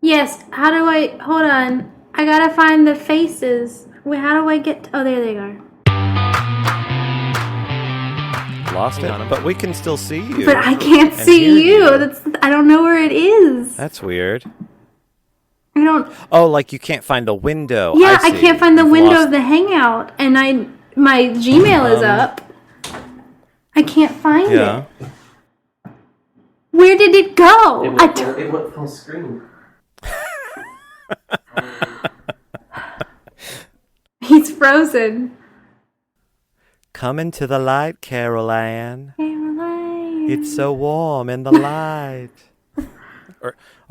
Yes, how do I... Hold on. I gotta find the faces. Wait, how do I get... Oh, there they are. Lost it? But we can still see you. But I can't see you. I don't know where it is. That's weird. I don't... Oh, like you can't find the window. Yeah, I can't find the window of the Hangout. And my Gmail is up. I can't find it. Where did it go? It went full screen. He's frozen. Come into the light, Carol Ann. Caroline. It's so warm in the light.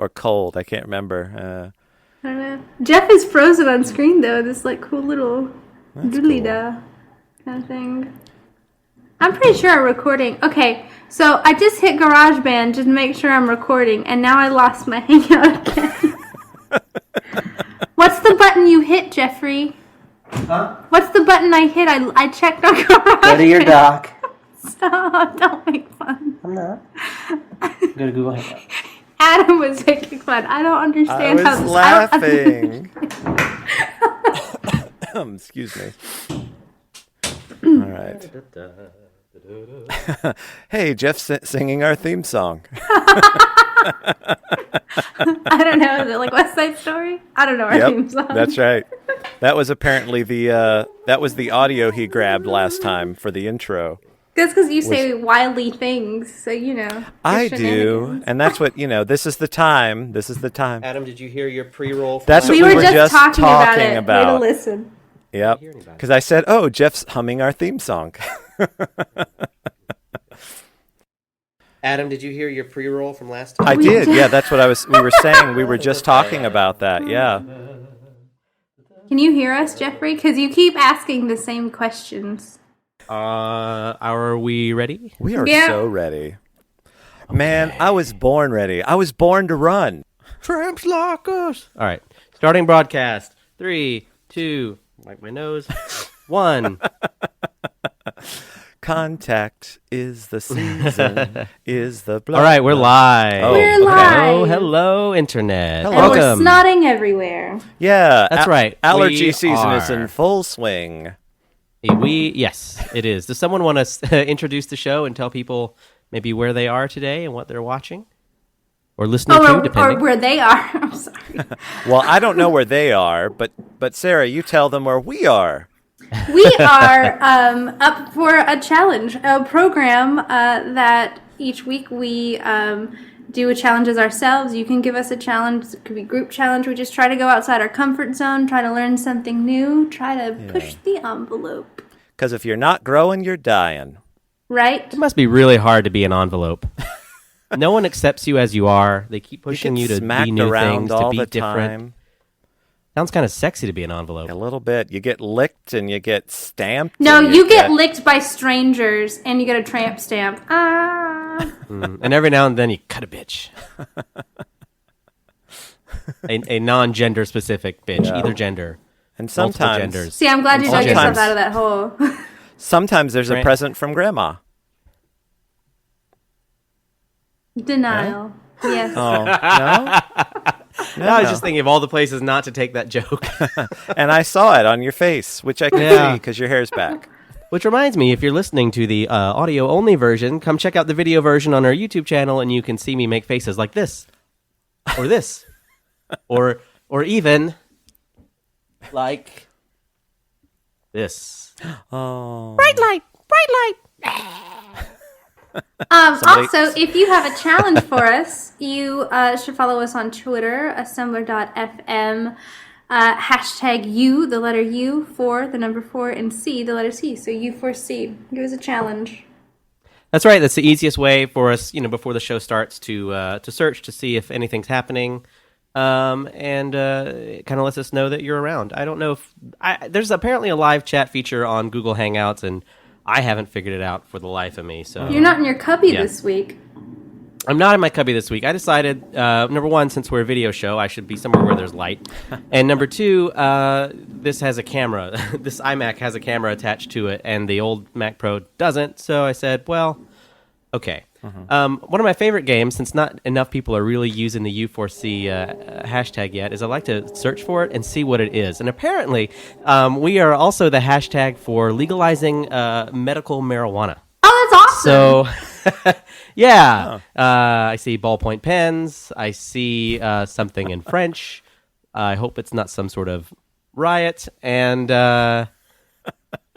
or cold, I can't remember. I don't know. Jef is frozen on screen though. This like cool little doodly-da kind of thing. I'm pretty sure I'm recording. Okay, so I just hit GarageBand just to make sure I'm recording, and now I lost my Hangout again. What's the button you hit, Jeffrey? Huh? What's the button I hit? I checked on GarageBand. Go to your dock. Stop, don't make fun. I'm not. Go to Google Hangout. Adam was making fun. I don't understand I was laughing. Excuse me. All right. Hey, Jeff's singing our theme song. I don't know. Is it like West Side Story? I don't know our theme song. That's right. That was apparently the audio he grabbed last time for the intro. That's because you say wildly things, so you know. I do, and that's what This is the time. This is the time. Adam, did you hear your pre-roll? That's what we we were just talking about. Way to listen. listen. Yep. Because I said, "Oh, Jeff's humming our theme song." Adam, did you hear your pre-roll from last time? I did. Yeah, that's what we were saying. We were just talking about that. Yeah. Can you hear us, Jeffrey? Because you keep asking the same questions. Are we ready? We are so ready. Okay. Man, I was born ready. I was born to run. Tramps like us. All right. Starting broadcast. 3, 2, wipe my nose. 1. Contact is the season, is the blood. All right, we're live. Oh, we're live. Hello, Internet. Hello. Welcome. And we're snotting everywhere. Yeah. That's right. Allergy season is in full swing. Yes, it is. Does someone want to introduce the show and tell people maybe where they are today and what they're watching? Or listening to, depending. Or where they are. I'm sorry. Well, I don't know where they are, but Sarah, you tell them where we are. We are up for a challenge, a program that each week we do challenges ourselves. You can give us a challenge. It could be group challenge. We just try to go outside our comfort zone, try to learn something new, try to push the envelope. Because if you're not growing, you're dying. Right? It must be really hard to be an envelope. No one accepts you as you are. They keep pushing you to be new things, to be different. Sounds kind of sexy to be an envelope. A little bit. You get licked and you get stamped. No, you get licked by strangers and you get a tramp stamp. And every now and then you cut a bitch. a non-gender specific bitch, either gender. And sometimes. Genders. See, I'm glad you dug yourself out of that hole. Sometimes there's a present from Grandma. Denial. Yes. Oh, no? No, I was just thinking of all the places not to take that joke. And I saw it on your face, which I could see because your hair's back. Which reminds me, if you're listening to the audio-only version, come check out the video version on our YouTube channel, and you can see me make faces like this, or this, or even like this. Oh, bright light. Also, if you have a challenge for us, you should follow us on Twitter, assembler.fm, hashtag U, the letter U, 4, the number 4, and C, the letter C. So U4C. Give us a challenge. That's right. That's the easiest way for us, before the show starts to search to see if anything's happening, and it kind of lets us know that you're around. I don't know if there's apparently a live chat feature on Google Hangouts, and I haven't figured it out for the life of me. So you're not in your cubby this week. I'm not in my cubby this week. I decided, number one, since we're a video show, I should be somewhere where there's light. And number two, this has a camera. This iMac has a camera attached to it, and the old Mac Pro doesn't. So I said, well, okay. One of my favorite games, since not enough people are really using the U4C hashtag yet, is I like to search for it and see what it is. And apparently, we are also the hashtag for legalizing medical marijuana. Oh, that's awesome. So, yeah. I see ballpoint pens. I see something in French. I hope it's not some sort of riot. And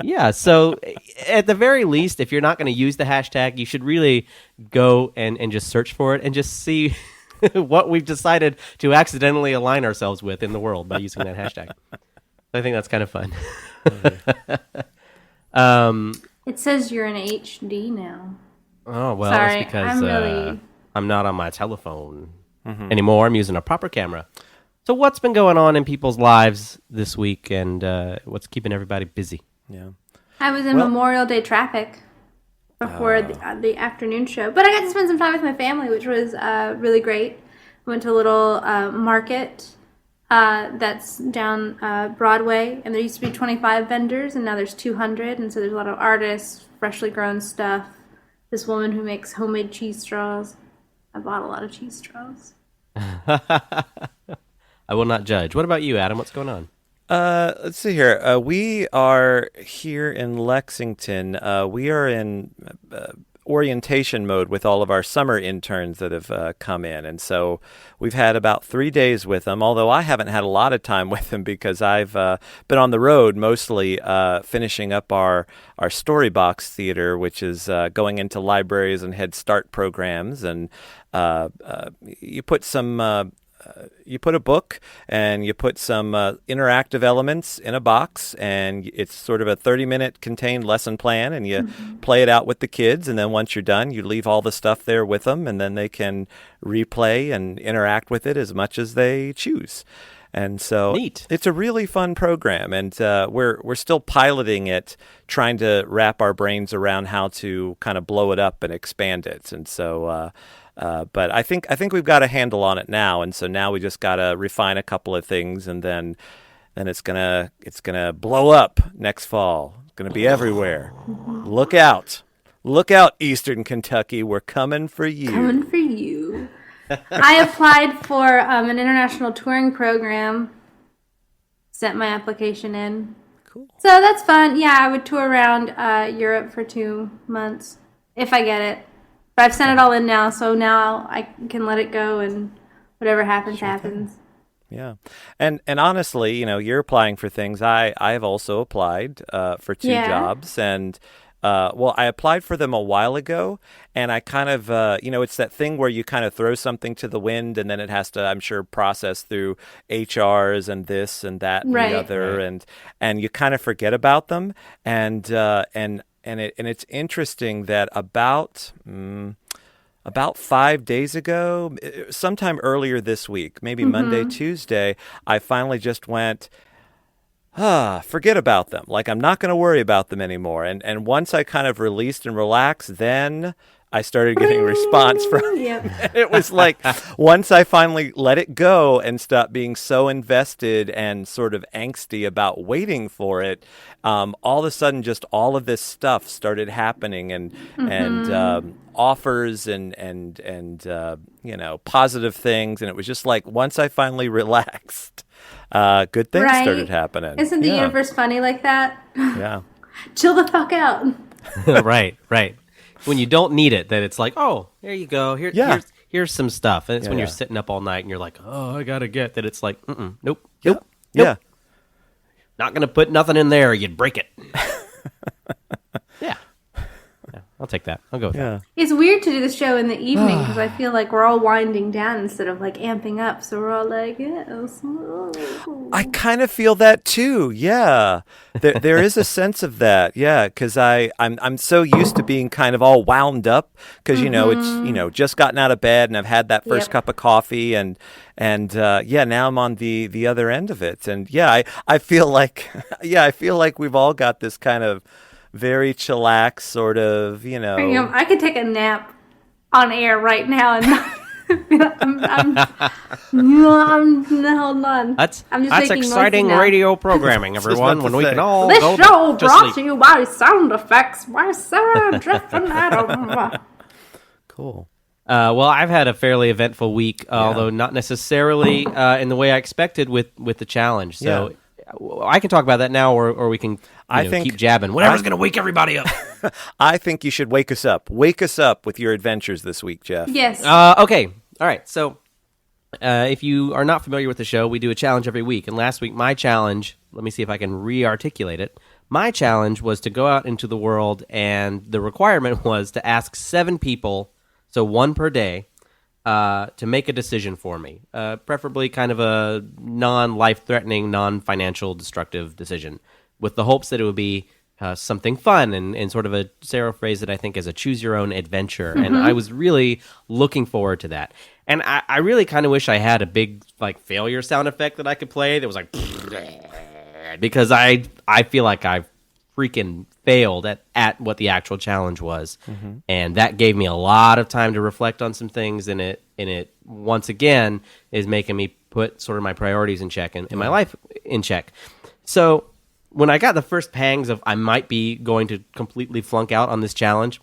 yeah, so at the very least, if you're not going to use the hashtag, you should really go and just search for it and just see what we've decided to accidentally align ourselves with in the world by using that hashtag. I think that's kind of fun. It says you're in HD now. Oh, well, Sorry, that's because I'm I'm not on my telephone anymore. I'm using a proper camera. So what's been going on in people's lives this week, and what's keeping everybody busy? Yeah. I was in Memorial Day traffic before the afternoon show, but I got to spend some time with my family, which was really great. Went to a little market that's down Broadway, and there used to be 25 vendors, and now there's 200, and so there's a lot of artists, freshly grown stuff. This woman who makes homemade cheese straws. I bought a lot of cheese straws. I will not judge. What about you, Adam? What's going on? Let's see here. We are here in Lexington. We are in orientation mode with all of our summer interns that have come in. And so we've had about 3 days with them, although I haven't had a lot of time with them because I've been on the road mostly finishing up our Storybox Theater, which is going into libraries and Head Start programs. And you put a book and you put some interactive elements in a box, and it's sort of a 30-minute contained lesson plan, and you play it out with the kids, and then once you're done, you leave all the stuff there with them, and then they can replay and interact with it as much as they choose. And so Neat. It's a really fun program, and we're still piloting it, trying to wrap our brains around how to kind of blow it up and expand it. And so but I think we've got a handle on it now, and so now we just got to refine a couple of things, and then it's gonna blow up next fall. It's gonna be everywhere. Look out, Eastern Kentucky, we're coming for you. Coming for you. I applied for an international touring program. Sent my application in. Cool. So that's fun. Yeah, I would tour around Europe for 2 months if I get it. But I've sent it all in now, so now I can let it go, and whatever happens, happens. Yeah. And honestly, you're applying for things. I've also applied for 2 jobs, and I applied for them a while ago, and I kind of, it's that thing where you kind of throw something to the wind, and then it has to, I'm sure, process through HRs and this and that and the other, and you kind of forget about them, and it's interesting that about 5 days ago, sometime earlier this week, maybe Monday, Tuesday, I finally just went, forget about them. Like, I'm not going to worry about them anymore. And once I kind of released and relaxed, then I started getting a response from it was like, once I finally let it go and stopped being so invested and sort of angsty about waiting for it, all of a sudden just all of this stuff started happening, and offers and positive things, and it was just like, once I finally relaxed, good things started happening. Isn't the universe funny like that? Yeah. Chill the fuck out. Right. When you don't need it, then it's like, oh, there you go. Here's some stuff. And it's when you're sitting up all night and you're like, oh, I got to get that. It's like, nope. Yeah. Not going to put nothing in there. You'd break it. Yeah. I'll take that. I'll go with that. It's weird to do the show in the evening because I feel like we're all winding down instead of like amping up. So we're all like, I kind of feel that too. Yeah, there is a sense of that. Yeah, because I'm so used to being kind of all wound up because it's just gotten out of bed and I've had that first cup of coffee and now I'm on the other end of it, and I feel like we've all got this kind of very chillax sort of, I could take a nap on air right now and hold on. That's making exciting radio programming, everyone. When we can all this go show to brought sleep. to you by sound effects by Sara and Jef and Adam. Cool. Well, I've had a fairly eventful week, although not necessarily in the way I expected with the challenge. So I can talk about that now, or we can keep jabbing. Whatever's going to wake everybody up. I think you should wake us up. Wake us up with your adventures this week, Jeff. Yes. Okay. All right. So if you are not familiar with the show, we do a challenge every week. And last week, my challenge, let me see if I can re-articulate it. My challenge was to go out into the world, and the requirement was to ask 7 people, so 1 per day, to make a decision for me, preferably kind of a non-life-threatening, non-financial destructive decision, with the hopes that it would be something fun and sort of Sarah phrased it, I think, as a choose-your-own adventure. And I was really looking forward to that. And I really kind of wish I had a big failure sound effect that I could play that was like... because I feel like I've freaking failed at what the actual challenge was. And that gave me a lot of time to reflect on some things, and it once again is making me put sort of my priorities in check and my life in check. So when I got the first pangs of I might be going to completely flunk out on this challenge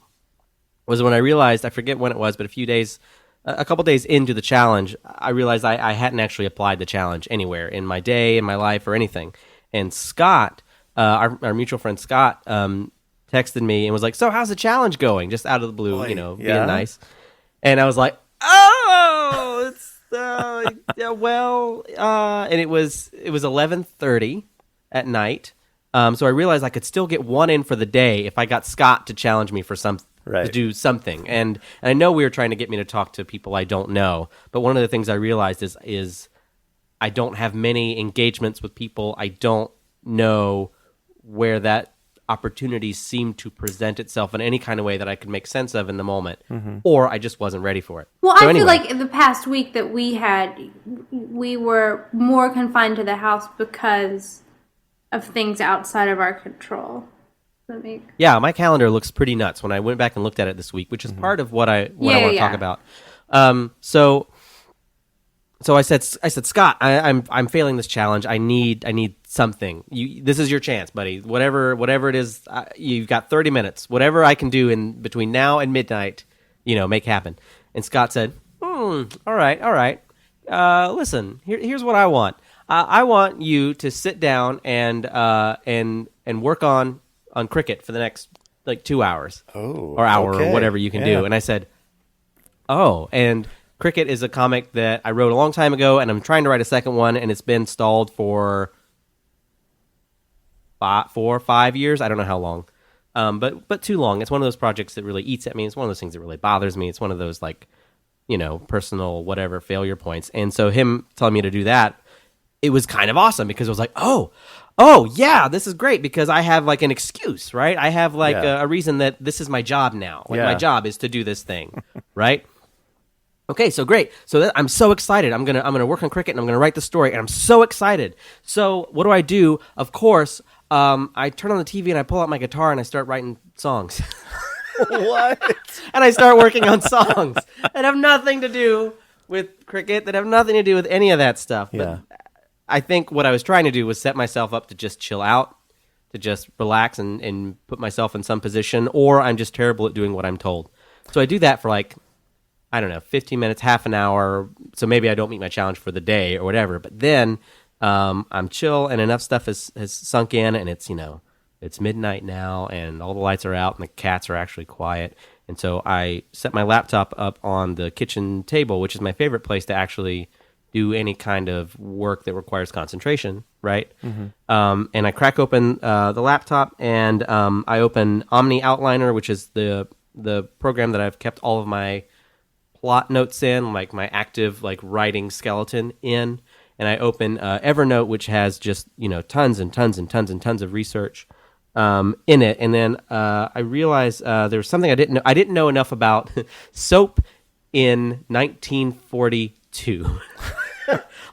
was when I realized, I forget when it was, but a couple days into the challenge, I realized I hadn't actually applied the challenge anywhere in my day, in my life, or anything. And Scott, our mutual friend Scott, texted me and was like, "So how's the challenge going?" Just out of the blue, being nice. And I was like, "Oh, it's and it was 11:30 at night. So I realized I could still get 1 in for the day if I got Scott to challenge me for to do something. And I know we were trying to get me to talk to people I don't know, but one of the things I realized is I don't have many engagements with people I don't know where that opportunity seemed to present itself in any kind of way that I could make sense of in the moment, or I just wasn't ready for it. Well, I feel like in the past week that we were more confined to the house because of things outside of our control. Yeah, my calendar looks pretty nuts when I went back and looked at it this week, which is part of what I want to talk about. So I said, Scott, I'm failing this challenge. I need something. This is your chance, buddy. Whatever it is, you've got 30 minutes. Whatever I can do in between now and midnight, make happen. And Scott said, all right. Listen, here's what I want. I want you to sit down and work on cricket for the next 2 hours or hour or whatever you can do. And I said, and cricket is a comic that I wrote a long time ago, and I'm trying to write a second one, and it's been stalled for 4 or 5 years. I don't know how long, but too long. It's one of those projects that really eats at me. It's one of those things that really bothers me. It's one of those personal whatever failure points. And so him telling me to do that, it was kind of awesome because it was like, oh yeah, this is great because I have an excuse, right? I have a reason that this is my job now. My job is to do this thing, right? Okay, so great. So I'm so excited. I'm gonna work on cricket and I'm gonna write the story, and I'm so excited. So what do? Of course, I turn on the TV and I pull out my guitar and I start writing songs. What? And I start working on songs that have nothing to do with cricket, that have nothing to do with any of that stuff. But I think what I was trying to do was set myself up to just chill out, to just relax and put myself in some position, or I'm just terrible at doing what I'm told. So I do that for 15 minutes, half an hour, so maybe I don't meet my challenge for the day or whatever. But then I'm chill, and enough stuff has sunk in, and it's midnight now, and all the lights are out, and the cats are actually quiet. And so I set my laptop up on the kitchen table, which is my favorite place to actually do any kind of work that requires concentration, right? And I crack open the laptop, and I open Omni Outliner, which is the program that I've kept all of my plot notes in, my active writing skeleton in, and I open Evernote, which has just tons and tons and tons and tons of research in it. And then I realized there was something I didn't know. I didn't know enough about soap in 1942.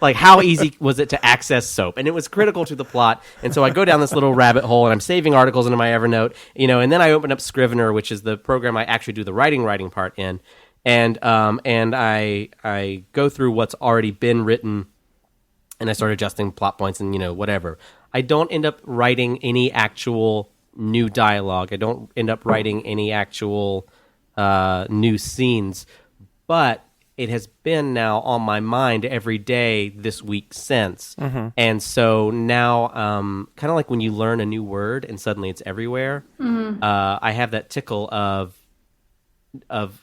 How easy was it to access soap? And it was critical to the plot. And so I go down this little rabbit hole, and I'm saving articles into my Evernote, and then I open up Scrivener, which is the program I actually do the writing part in. And I go through what's already been written, and I start adjusting plot points and whatever. I don't end up writing any actual new dialogue. I don't end up writing any actual new scenes, but it has been now on my mind every day this week since. And so now, kind of like when you learn a new word and suddenly it's everywhere, I have that tickle of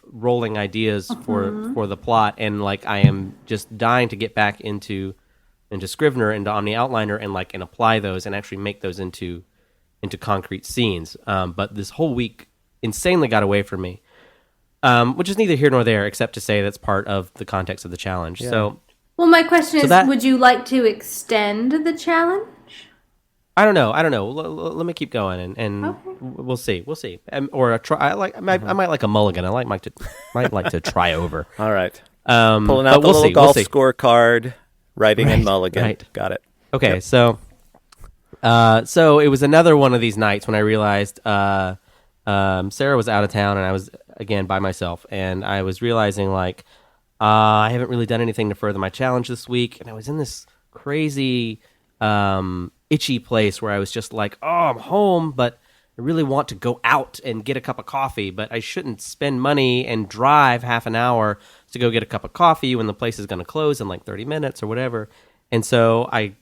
rolling ideas for the plot, and like I am just dying to get back into Scrivener, into Omni Outliner, and apply those and actually make those into concrete scenes. But this whole week insanely got away from me. Which is neither here nor there, except to say that's part of the context of the challenge. Yeah. So, well, my question is, would you like to extend the challenge? I don't know. Let me keep going, and okay. We'll see. Or a try. I might like a mulligan. I might like to try over. All right. Pulling out the little golf scorecard, writing in mulligan. Right. Got it. Okay. Yep. So it was another one of these nights when I realized Sarah was out of town, and I was again by myself, and I was realizing I haven't really done anything to further my challenge this week, and I was in this crazy itchy place where I was just like, oh, I'm home, but I really want to go out and get a cup of coffee, but I shouldn't spend money and drive half an hour to go get a cup of coffee when the place is going to close in 30 minutes or whatever. And so I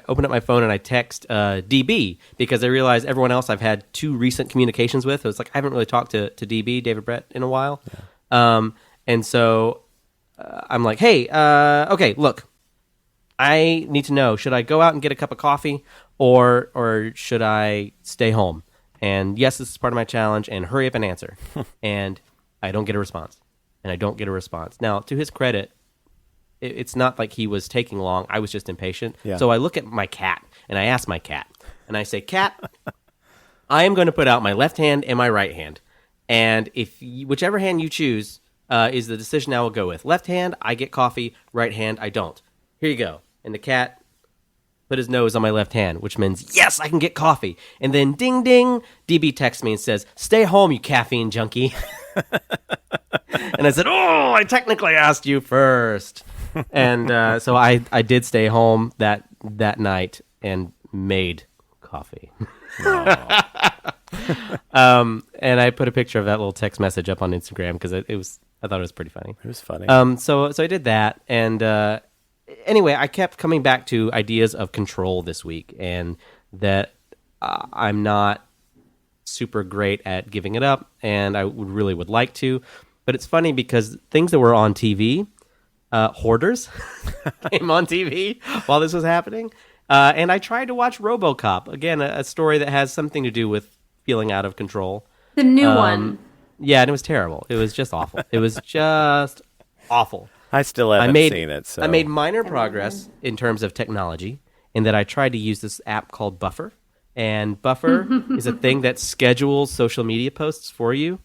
opened up my phone and I text DB, because I realized everyone else I've had 2 recent communications with. It was I haven't really talked to DB, David Brett, in a while. Yeah. And so I'm like, hey, okay, look, I need to know, should I go out and get a cup of coffee or should I stay home? And yes, this is part of my challenge, and hurry up and answer. And I don't get a response. Now, to his credit, it's not like he was taking long. I was just impatient. Yeah. So I look at my cat, and I ask my cat, and I say, Cat, I am going to put out my left hand and my right hand. And whichever hand you choose is the decision I will go with. Left hand, I get coffee. Right hand, I don't. Here you go. And the cat put his nose on my left hand, which means, yes, I can get coffee. And then, ding, ding, DB texts me and says, stay home, you caffeine junkie. And I said, oh, I technically asked you first. And so I did stay home that night and made coffee. And I put a picture of that little text message up on Instagram because I thought it was pretty funny. It was funny. So I did that, and anyway, I kept coming back to ideas of control this week, and that I'm not super great at giving it up, and I really would like to. But it's funny because things that were on TV, Hoarders, came on TV while this was happening. And I tried to watch RoboCop, again, a story that has something to do with feeling out of control. The new one. Yeah, and it was terrible. It was just awful. It was just awful. I still haven't seen it. So. I made minor progress in terms of technology in that I tried to use this app called Buffer. And Buffer is a thing that schedules social media posts for you.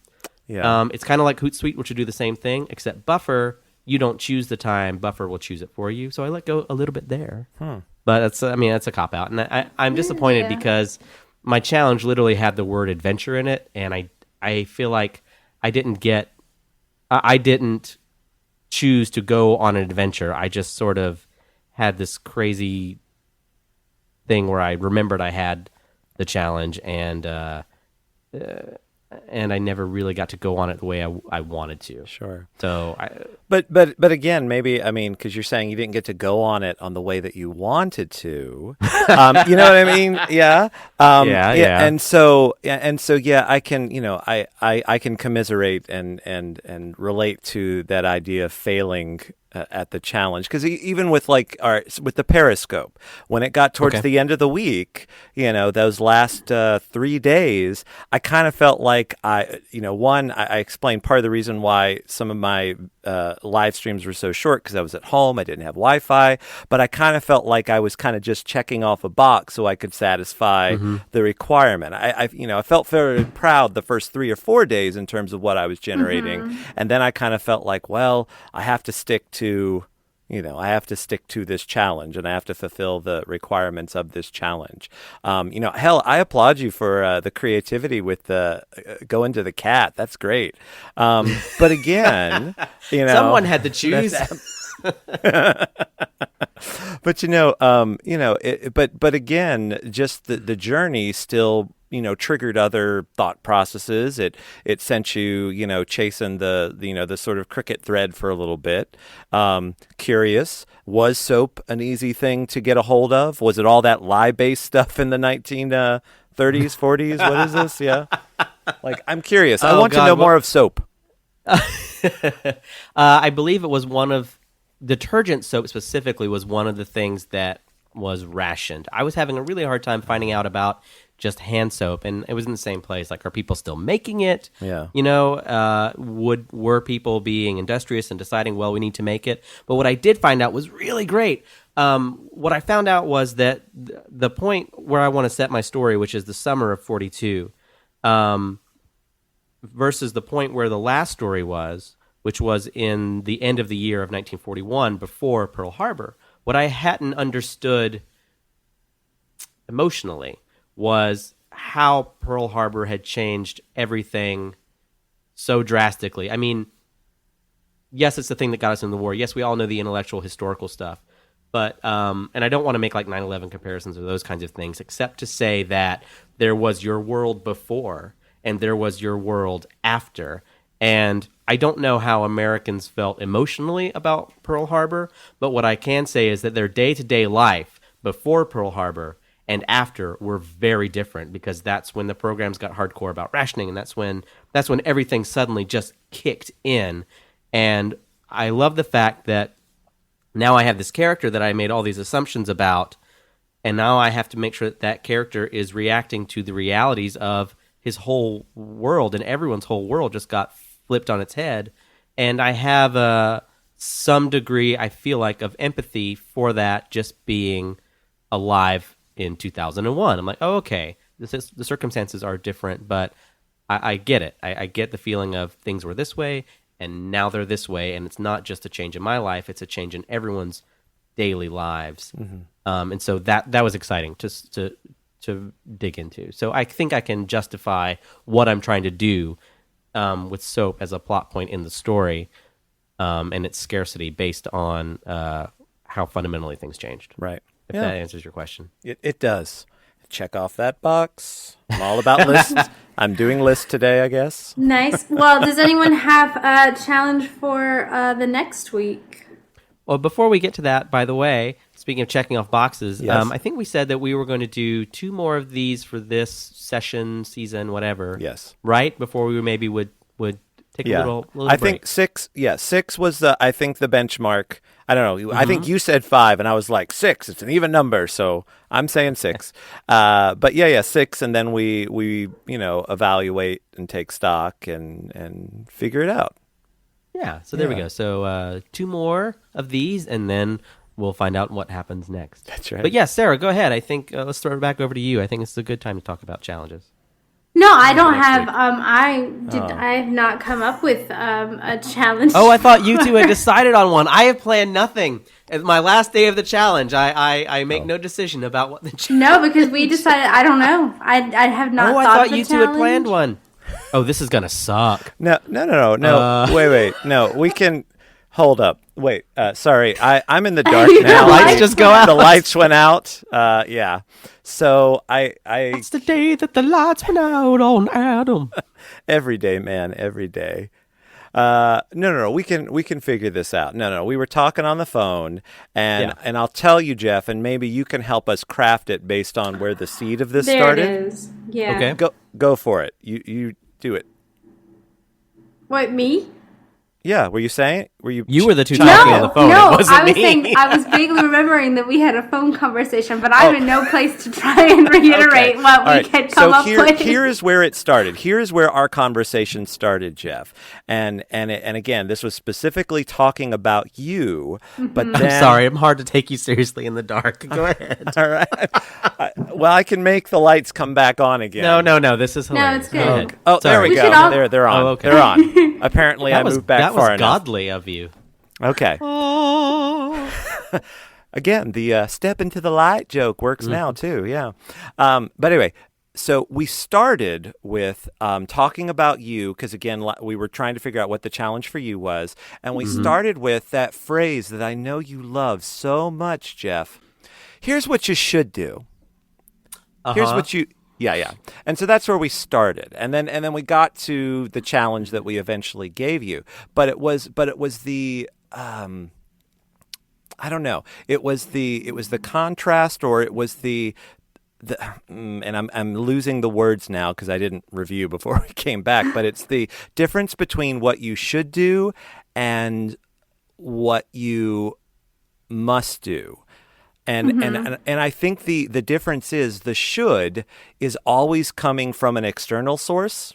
Yeah. It's kind of like Hootsuite, which will do the same thing, except Buffer, you don't choose the time. Buffer will choose it for you. So I let go a little bit there. But that's a cop-out. And I'm disappointed because my challenge literally had the word adventure in it, and I feel like I didn't choose to go on an adventure. I just sort of had this crazy thing where I remembered I had the challenge, and I never really got to go on it the way I wanted to. Sure. So, but again, maybe, I mean, because you're saying you didn't get to go on it on the way that you wanted to. You know what I mean? Yeah. Yeah. And so, yeah, I can, I can commiserate and relate to that idea of failing at the challenge, because even with with the Periscope, when it got towards the end of the week, those last 3 days, I kind of felt like I explained part of the reason why some of my live streams were so short, because I was at home, I didn't have Wi-Fi, but I kind of felt like I was kind of just checking off a box so I could satisfy the requirement. I felt very proud the first 3 or 4 days in terms of what I was generating, and then I kind of felt like, well, I have to stick to this challenge, and I have to fulfill the requirements of this challenge. Hell, I applaud you for the creativity with the going to the cat. That's great. But again, someone had to choose. But but again, just the journey still triggered other thought processes. It sent you, chasing the sort of cricket thread for a little bit. Curious, was soap an easy thing to get a hold of? Was it all that lie-based stuff in the 1930s, 40s? What is this? Yeah. Like, I'm curious. I want to know more of soap. I believe it was one of detergent soap specifically was one of the things that was rationed. I was having a really hard time finding out about just hand soap, and it was in the same place. Like, are people still making it? Yeah. Were people being industrious and deciding, well, we need to make it? But what I did find out was really great. What I found out was that the point where I want to set my story, which is the summer of 42, versus the point where the last story was, which was in the end of the year of 1941, before Pearl Harbor. What I hadn't understood emotionally was how Pearl Harbor had changed everything so drastically. I mean, yes, it's the thing that got us in the war. Yes, we all know the intellectual, historical stuff. But, and I don't want to make like 9/11 comparisons or those kinds of things, except to say that there was your world before and there was your world after. And I don't know how Americans felt emotionally about Pearl Harbor, but what I can say is that their day-to-day life before Pearl Harbor and after were very different, because that's when the programs got hardcore about rationing, and that's when everything suddenly just kicked in. And I love the fact that now I have this character that I made all these assumptions about, and now I have to make sure that that character is reacting to the realities of his whole world, and everyone's whole world just got flipped on its head. And I have some degree, I feel like, of empathy for that just being alive in 2001. I'm like, oh, okay, the circumstances are different, but I get it. I get the feeling of things were this way, and now they're this way, and it's not just a change in my life, it's a change in everyone's daily lives. Mm-hmm. And so that was exciting to dig into. So I think I can justify what I'm trying to do with soap as a plot point in the story, and its scarcity based on how fundamentally things changed. Right. If that answers your question. It does. Check off that box. I'm all about lists. I'm doing lists today, I guess. Nice. Well, does anyone have a challenge for the next week? Well, before we get to that, by the way, speaking of checking off boxes, yes. I think we said that we were going to do 2 more of these for this session, season, whatever. Yes. Right? Before we maybe would take a little I break. think 6, 6 was the benchmark. I don't know. Mm-hmm. I think you said 5, and I was like, 6. It's an even number, so I'm saying 6. But 6, and then we evaluate and take stock and figure it out. Yeah, so there we go. So 2 more of these, and then we'll find out what happens next. That's right. But yeah, Sarah, go ahead. I think let's throw it back over to you. I think it's a good time to talk about challenges. No, I don't have. I have not come up with a challenge. Oh, I thought you two had decided on one. I have planned nothing. It's my last day of the challenge. I make no decision about what the challenge. No, because we decided. I don't know. I have not. Oh, I thought thought of a you two challenge. had planned one. Oh, this is gonna suck. No. Wait. No, we can. Hold up. Wait. Sorry. I'm in the dark now. The lights just go out. The lights went out. Yeah. So I. It's the day that the lights went out on Adam. Every day, man. Every day. No. We can figure this out. No. We were talking on the phone, and I'll tell you, Jeff, and maybe you can help us craft it based on where the seed of this started. There it is. Yeah. Okay. Go for it. You do it. What, me? Yeah, were you saying it? You were the two No, talking on the phone. no, It wasn't I was me. saying I was vaguely remembering that we had a phone conversation, but I'm in no place to try and reiterate what we had come up with. Here is where it started. Here is where our conversation started, Jeff. And again, this was specifically talking about you. But then, I'm sorry, I'm hard to take you seriously in the dark. Go ahead. All right. Well, I can make the lights come back on again. No, this is hilarious. it's good. Go ahead. Oh, there Sorry. we We go. should all- They're on. Oh, okay. They're on. Apparently, I moved back that far was enough. godly of you. Okay. Again, the step into the light joke works now too. Yeah. But anyway, so we started with talking about you because again, we were trying to figure out what the challenge for you was, and we started with that phrase that I know you love so much, Jeff. Here's what you should do. Here's what Yeah. And so that's where we started. And then we got to the challenge that we eventually gave you. But it was the I don't know. It was the contrast, or it was and I'm losing the words now because I didn't review before we came back, but it's the difference between what you should do and what you must do. And I think the difference is the should is always coming from an external source.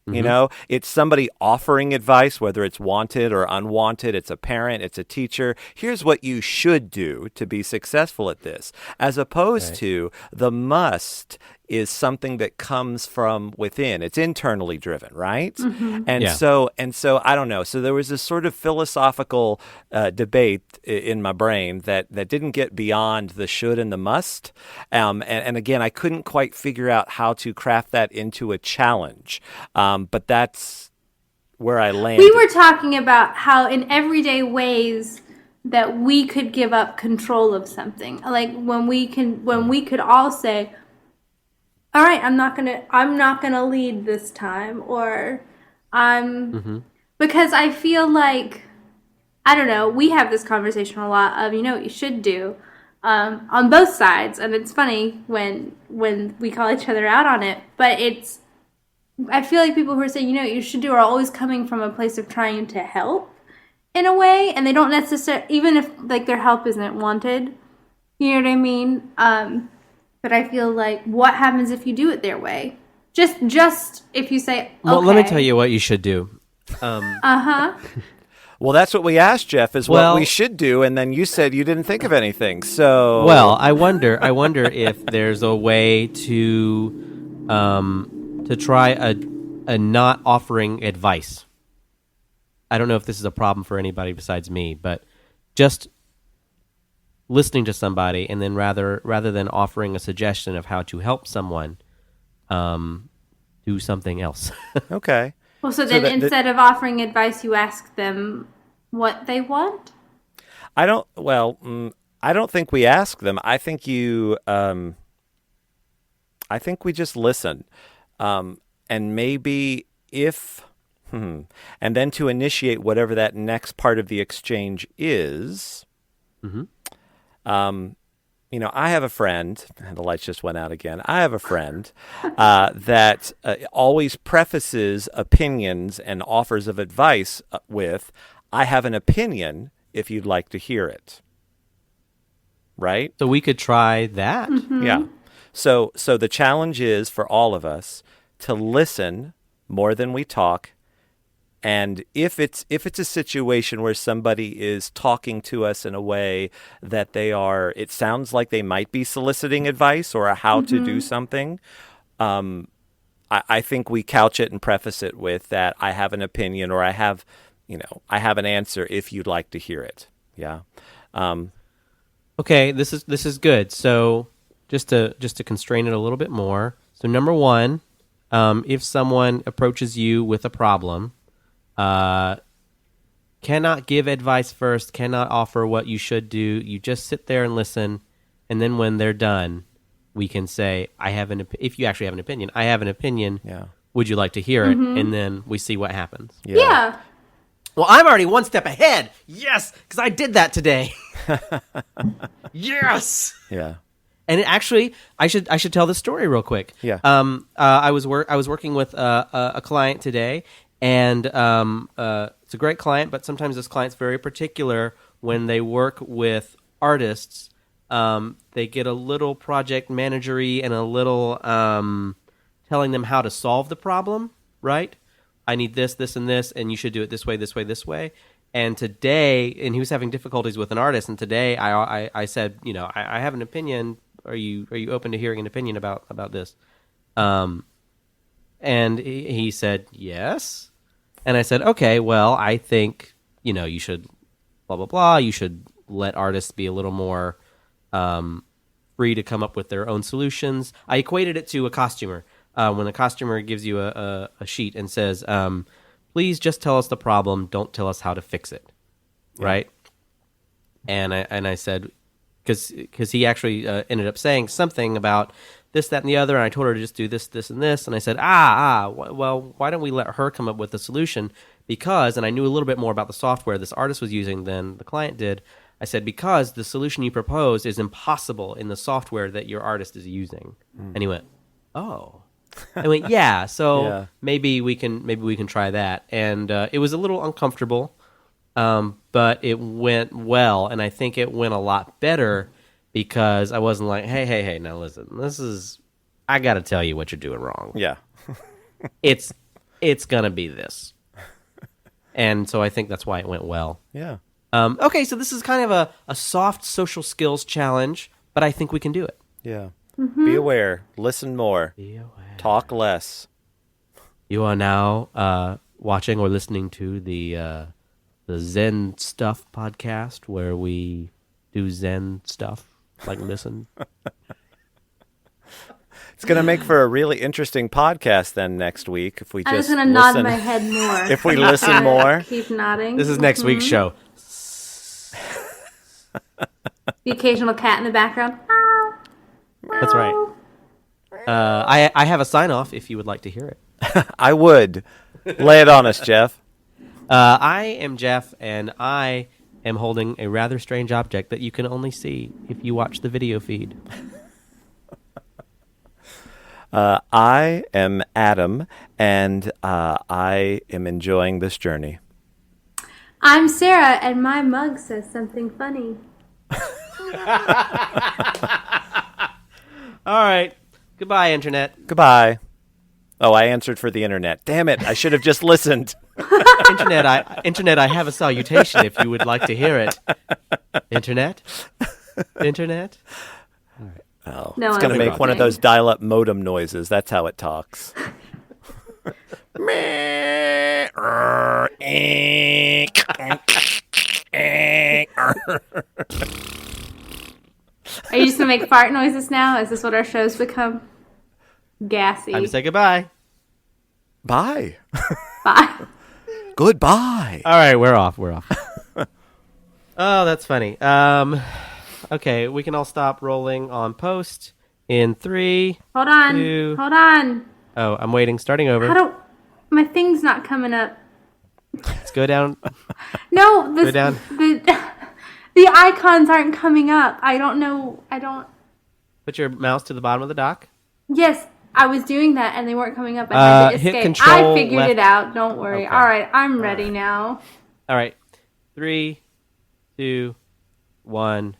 You know, it's somebody offering advice, whether it's wanted or unwanted. It's a parent, it's a teacher. Here's what you should do to be successful at this, as opposed to the must is something that comes from within. It's internally driven, right? And so I don't know. So there was this sort of philosophical debate in my brain that didn't get beyond the should and the must. And again, I couldn't quite figure out how to craft that into a challenge. But that's where I landed. We were talking about how in everyday ways that we could give up control of something. Like when we could all say, all right, I'm not gonna lead this time, or because I feel like, I don't know, we have this conversation a lot of, you know what you should do, on both sides, and it's funny when we call each other out on it, but I feel like people who are saying, you know what you should do, are always coming from a place of trying to help in a way, and they don't necessarily, even if like their help isn't wanted, you know what I mean? But I feel like, what happens if you do it their way? Just if you say, okay. Well, let me tell you what you should do. Well, that's what we asked, Jeff, is what we should do, and then you said you didn't think of anything. So, well, I wonder if there's a way to try a not offering advice. I don't know if this is a problem for anybody besides me, but just listening to somebody, and then rather than offering a suggestion of how to help someone, do something else. Okay. Well, so then instead of offering advice, you ask them what they want? I don't think we ask them. I think we just listen. And maybe and then to initiate whatever that next part of the exchange is, I have a friend, and the lights just went out again. I have a friend that always prefaces opinions and offers of advice with, I have an opinion if you'd like to hear it. Right? So we could try that. Yeah. So the challenge is for all of us to listen more than we talk. And if it's a situation where somebody is talking to us in a way that it sounds like they might be soliciting advice or how to do something, I think we couch it and preface it with that I have an opinion, or I have an answer if you'd like to hear it. Yeah. Okay, this is good. So just to constrain it a little bit more. So number one, if someone approaches you with a problem, cannot give advice first, cannot offer what you should do. You just sit there and listen, and then when they're done, we can say, if you actually have an opinion, I have an opinion. Yeah. Would you like to hear it? And then we see what happens. Yeah. Well, I'm already one step ahead. Yes, because I did that today. Yes. Yeah. And actually, I should tell this story real quick. Yeah. I was working with a client today. And it's a great client, but sometimes this client's very particular when they work with artists. They get a little project managery and a little telling them how to solve the problem, right? I need this, this, and this, and you should do it this way, this way, this way. And today, and he was having difficulties with an artist, and today I said, I have an opinion. Are you open to hearing an opinion about this? And he said, yes. And I said, okay, well, I think, you should blah, blah, blah. You should let artists be a little more free to come up with their own solutions. I equated it to a costumer. When a costumer gives you a sheet and says, please just tell us the problem, don't tell us how to fix it, right? And I said, because he actually ended up saying something about this, that, and the other. And I told her to just do this, this, and this. And I said, well, why don't we let her come up with a solution? Because, and I knew a little bit more about the software this artist was using than the client did. I said, because the solution you proposed is impossible in the software that your artist is using. And he went, oh. I went, yeah. So Yeah. maybe we can try that. And it was a little uncomfortable, but it went well. And I think it went a lot better because I wasn't like, hey, now listen, I got to tell you what you're doing wrong. Yeah. It's going to be this. And so I think that's why it went well. Yeah. Okay, so this is kind of a soft social skills challenge, but I think we can do it. Yeah. Be aware. Listen more. Be aware. Talk less. You are now watching or listening to the Zen Stuff podcast, where we do Zen stuff, like listen. It's going to make for a really interesting podcast then next week if we I'm just just gonna nod listen. my head more. If we listen more. Keep nodding. This is next week's show. The occasional cat in the background. That's right. I have a sign off if you would like to hear it. I would. Lay it on us, Jeff. I am Jeff, and I am holding a rather strange object that you can only see if you watch the video feed. I am Adam, and I am enjoying this journey. I'm Sarah, and my mug says something funny. All right. Goodbye, Internet. Goodbye. Oh, I answered for the internet. Damn it. I should have just listened. Internet, I have a salutation if you would like to hear it. Internet? Oh, No it's going to one's make one of listening. those dial-up modem noises. That's how it talks. Are you just gonna make fart noises now? Is this what our shows become? Gassy. Time to say goodbye. Bye. Bye. Goodbye. All right, we're off. Oh, that's funny. Okay, we can all stop rolling on post in 3. Hold on. 2. Hold on. Oh, I'm waiting. Starting over. My thing's not coming up. Let's go down. No, Go down. The icons aren't coming up. I don't know. Put your mouse to the bottom of the dock. Yes, I was doing that and they weren't coming up. I had to hit escape. Control I figured left. it out. Don't worry. Okay. All right, I'm ready now. All right. 3, 2, 1.